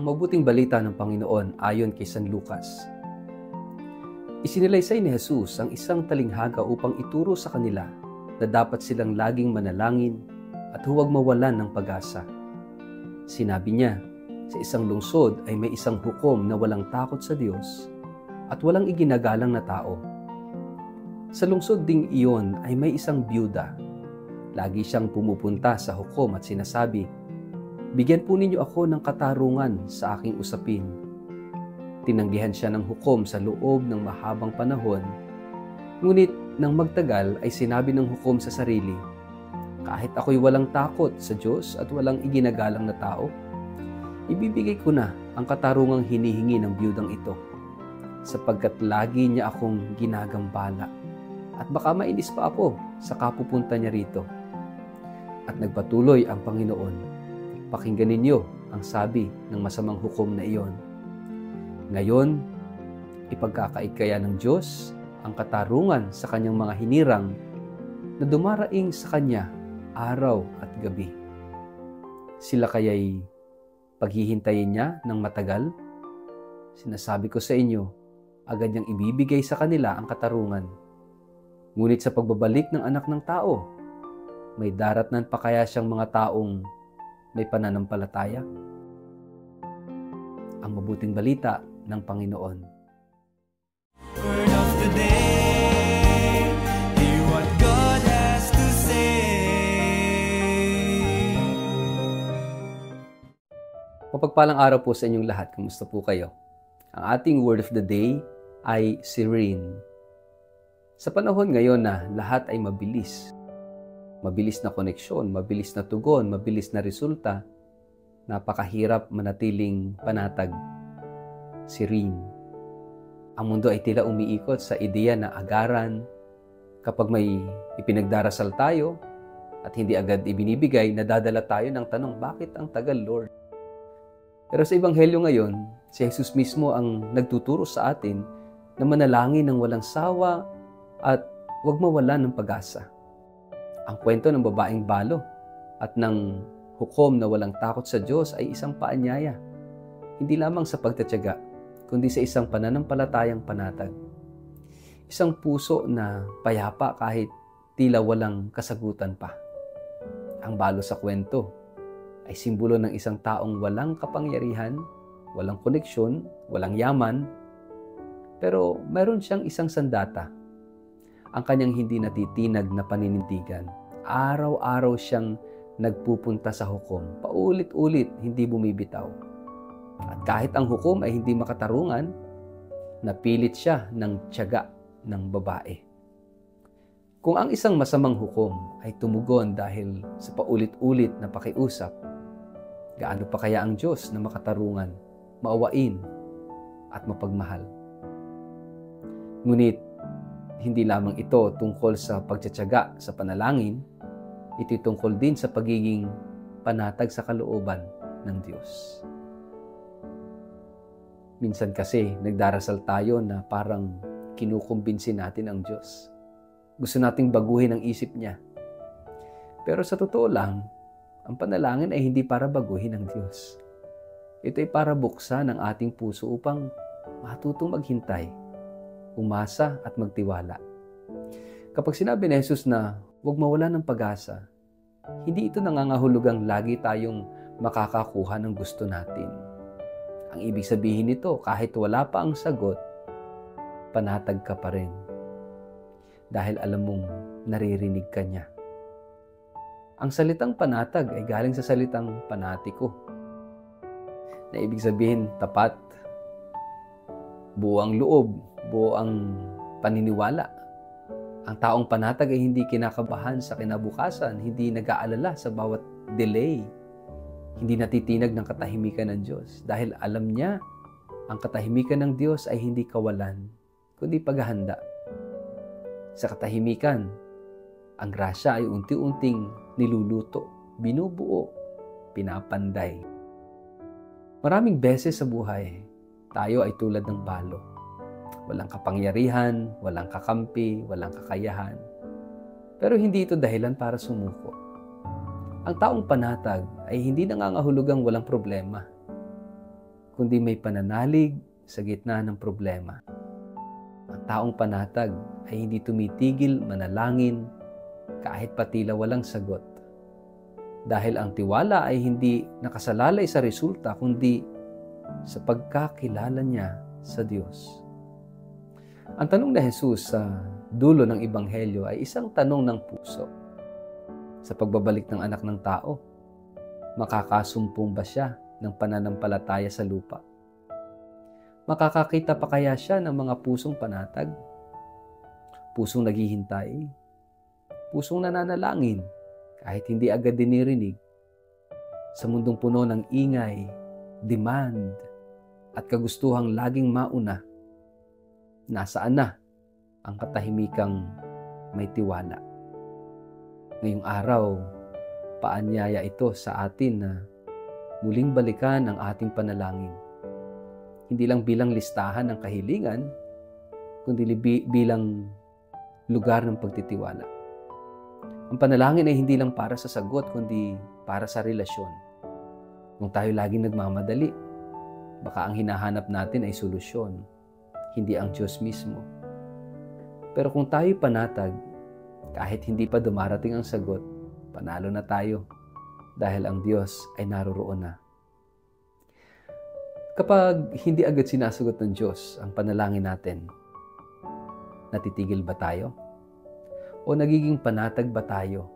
Ang mabuting balita ng Panginoon ayon kay San Lucas. Isinilaysay ni Jesus ang isang talinghaga upang ituro sa kanila na dapat silang laging manalangin at huwag mawalan ng pag-asa. Sinabi niya, sa isang lungsod ay may isang hukom na walang takot sa Diyos at walang iginagalang na tao. Sa lungsod ding iyon ay may isang byuda. Lagi siyang pumupunta sa hukom at sinasabi, "Bigyan po ninyo ako ng katarungan sa aking usapin." Tinanggihan siya ng hukom sa loob ng mahabang panahon. Ngunit nang magtagal ay sinabi ng hukom sa sarili, "Kahit ako'y walang takot sa Diyos at walang iginagalang na tao, ibibigay ko na ang katarungang hinihingi ng byudang ito, sapagkat lagi niya akong ginagambala at baka mainis pa ako sa kapupunta niya rito." At nagpatuloy ang Panginoon, "Pakinggan ninyo ang sabi ng masamang hukom na iyon. Ngayon, ipagkakaikaya ng Diyos ang katarungan sa kanyang mga hinirang na dumaraing sa kanya araw at gabi. Sila kaya'y paghihintayin niya ng matagal? Sinasabi ko sa inyo, agad niyang ibibigay sa kanila ang katarungan. Ngunit sa pagbabalik ng Anak ng Tao, may daratnan pa kaya siyang mga taong may pananampalataya?" Ang mabuting balita ng Panginoon. Word of the day, hear what God has to say. Mapagpalang araw po sa inyong lahat. Kumusta po kayo? Ang ating word of the day ay serene. Sa panahon ngayon na lahat ay mabilis. Mabilis na koneksyon, mabilis na tugon, mabilis na resulta, napakahirap manatiling panatag. Serene. Ang mundo ay tila umiikot sa ideya na agaran. Kapag may ipinagdarasal tayo at hindi agad ibinibigay, nadadala tayo ng tanong, bakit ang tagal, Lord? Pero sa Ebanghelyo ngayon, si Jesus mismo ang nagtuturo sa atin na manalangin ng walang sawa at huwag mawalan ng pag-asa. Ang kwento ng babaeng balo at ng hukom na walang takot sa Diyos ay isang paanyaya, hindi lamang sa pagtatyaga, kundi sa isang pananampalatayang panatag. Isang puso na payapa kahit tila walang kasagutan pa. Ang balo sa kwento ay simbolo ng isang taong walang kapangyarihan, walang koneksyon, walang yaman, pero mayroon siyang isang sandata, ang kanyang hindi natitinag na paninindigan. Araw-araw siyang nagpupunta sa hukom, paulit-ulit, hindi bumibitaw. At kahit ang hukom ay hindi makatarungan, napilit siya ng tiyaga ng babae. Kung ang isang masamang hukom ay tumugon dahil sa paulit-ulit na pakiusap, gaano pa kaya ang Diyos na makatarungan, maawain at mapagmahal? Ngunit, hindi lamang ito tungkol sa pagtsatsaga sa panalangin, ito tungkol din sa pagiging panatag sa kalooban ng Diyos. Minsan kasi nagdarasal tayo na parang kinukumbinsi natin ang Diyos. Gusto nating baguhin ang isip niya. Pero sa totoo lang, ang panalangin ay hindi para baguhin ang Diyos. Ito ay para buksan ang ating puso upang matutong maghintay, umasa at magtiwala. Kapag sinabi ni Jesus na huwag mawala ng pag-asa, hindi ito nangangahulugang lagi tayong makakakuha ng gusto natin. Ang ibig sabihin nito, kahit wala pa ang sagot, panatag ka pa rin. Dahil alam mong naririnig ka niya. Ang salitang panatag ay galing sa salitang panatiko, na ibig sabihin tapat, buo ang loob, buo ang paniniwala. Ang taong panatag ay hindi kinakabahan sa kinabukasan, hindi nag-aalala sa bawat delay, hindi natitinag ng katahimikan ng Diyos. Dahil alam niya, ang katahimikan ng Diyos ay hindi kawalan, kundi paghahanda. Sa katahimikan, ang grasya ay unti-unting niluluto, binubuo, pinapanday. Maraming beses sa buhay, tayo ay tulad ng balo. Walang kapangyarihan, walang kakampi, walang kakayahan. Pero hindi ito dahilan para sumuko. Ang taong panatag ay hindi nangangahulugang walang problema. kundi may pananalig sa gitna ng problema. Ang taong panatag ay hindi tumitigil manalangin kahit patila walang sagot. Dahil ang tiwala ay hindi nakasalalay sa resulta kundi sa pagkakilala niya sa Diyos. Ang tanong ni Jesus sa dulo ng Ebanghelyo ay isang tanong ng puso. Sa pagbabalik ng anak ng tao, makakasumpong ba siya ng pananampalataya sa lupa? Makakakita pa kaya siya ng mga pusong panatag? Pusong naghihintay? Pusong nananalangin kahit hindi agad dinirinig? Sa mundong puno ng ingay, demand, at kagustuhang laging mauna, nasaan na ang katahimikang may tiwala? Ngayong araw, paanyaya ito sa atin na muling balikan ang ating panalangin. Hindi lang bilang listahan ng kahilingan, kundi bilang lugar ng pagtitiwala. Ang panalangin ay hindi lang para sa sagot, kundi para sa relasyon. Kung tayo laging nagmamadali, baka ang hinahanap natin ay solusyon, hindi ang Diyos mismo. Pero kung tayo panatag, kahit hindi pa dumarating ang sagot, panalo na tayo dahil ang Diyos ay naroroon na. Kapag hindi agad sinasagot ng Diyos ang panalangin natin, natitigil ba tayo? O nagiging panatag ba tayo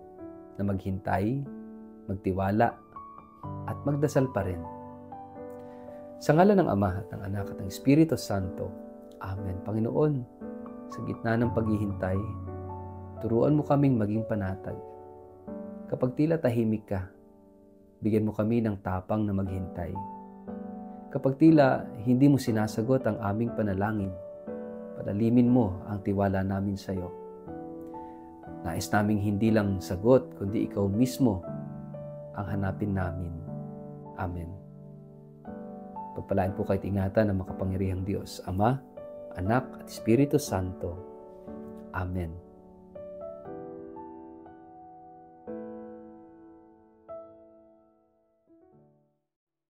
na maghintay, magtiwala, at magdasal pa rin? Sa ngalan ng Ama at ng Anak at ng Espiritu Santo, Amen. Panginoon, sa gitna ng paghihintay, turuan mo kaming maging panatag. Kapag tila tahimik ka, bigyan mo kami ng tapang na maghintay. Kapag tila hindi mo sinasagot ang aming panalangin, palalimin mo ang tiwala namin sa iyo. Nais naming hindi lang sagot, kundi ikaw mismo ang hanapin namin. Amen. Pagpalaan po kahit ingatan ng makapangyarihang Diyos, Ama, Anak at Espiritu Santo. Amen.